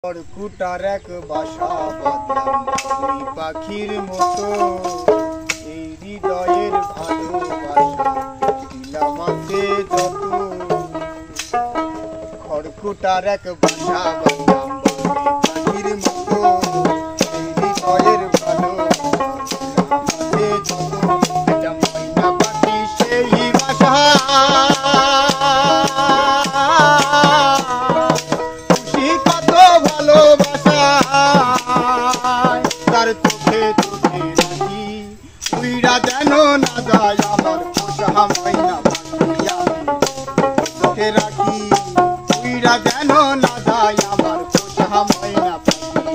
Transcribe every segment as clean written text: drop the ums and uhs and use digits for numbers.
খড়কুটার এক বাসা বাঁধলাম ওই পাখির মতো, এই হৃদয়ের ভালোবাসা দিলাম আছে যত। খড়কুটার এক বাসা বাঁধলাম ওই পাখির মতো, এই হৃদয়ের ভালোবাসা দিলাম আছে যত। এটা ময়না পাখি সেই বাসা, তার চোখে চোখে রাখি উইরা যেন না যায় আমার পোষা ময়না পাখি। আমি চোখে রাখি উইরা যেন না যায় আমার পোষা ময়না পাখি।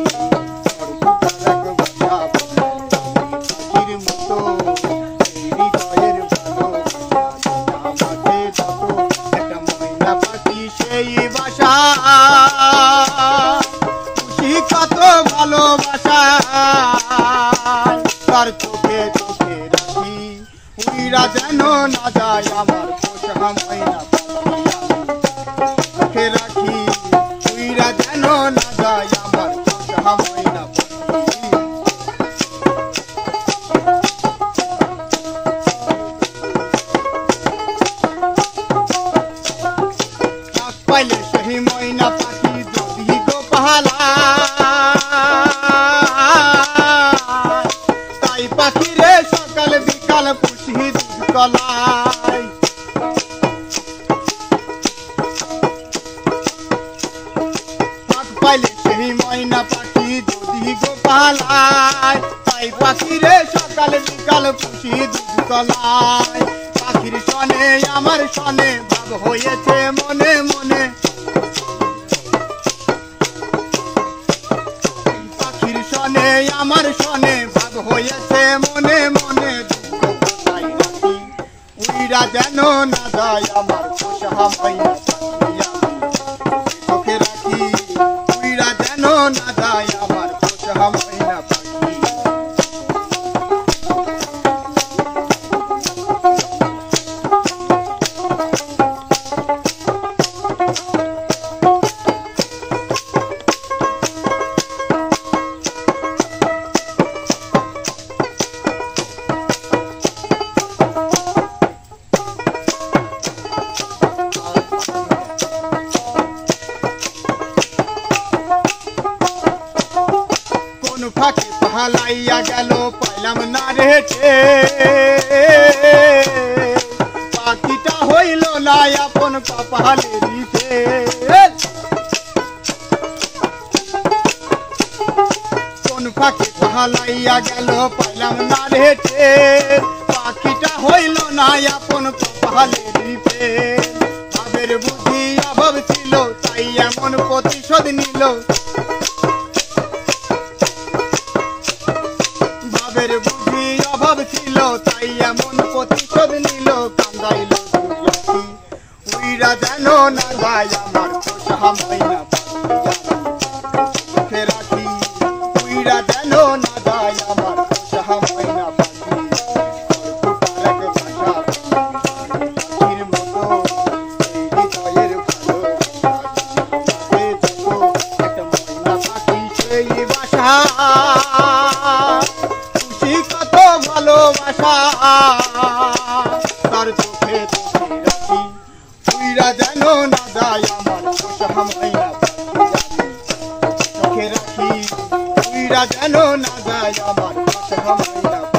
পাখির মতো হৃদয়ের ভালোবাসা যত, একটা ময়না পাখি সেই বাসা, কত ভালোবাসা তার চোখে চোখে রাখি উইরা যেন না যায় আমার পোষা ময়না পাখি। চোখে রাখি উইরা যেন না যায় আমার পোষা ময়না পাখি। পাইলে সেই ময়না পাখি যদি গো পালা, তাই পাখিরে সকাল বিকাল পুষি দুধ কলাই। পাইলে সেই ময়না পাখি যদি গো পালায়, তাই পাখিরে সকাল বিকাল পুষি দুধ কলাই। পাখির সনে আমার সনে ভাব হয়েছে মনে মনে, পাখির সনে আমার সনে ভাব হয়েছে মনে মনে। উইরা যেন না যায় আমার পোষা ময়না পাখি। চোখে রাখি উইরা যেন না যায় আমার পোষা ময়না পাখি। ফাঁকে পালাইয়া গেল পাইলাম না রেটে, পাখিটা হইল না আপন কপালে দিতে। কোন ফাঁকে পালাইয়া গেল পাইলাম না রেটে, পাখিটা হইল না আপন কপালে দিতে। ভাবের বুদ্ধি অভাব ছিল তাই এমন প্রতিশোধ নিল, ভাবের বুদ্ধি অভাব ছিল তাই এমন প্রতিশোধ নিল। কান্দাইল উইরা যেন না যায় আমার পোষা ময়না পাখি। চোখে রাখি উইরা যেন না যায় আমার পোষা ময়না পাখি। পাখির মতো হৃদয়ের ভালোবাসা একটা ময়না পাখি সেই বাসা, কত ভালোবাসা তার চোখে চোখে রাখি উইরা যেন না যায় আমার পোষা ময়না পাখি। চোখে রাখি উইরা যেন না যায় আমার পোষা ময়না পাখি।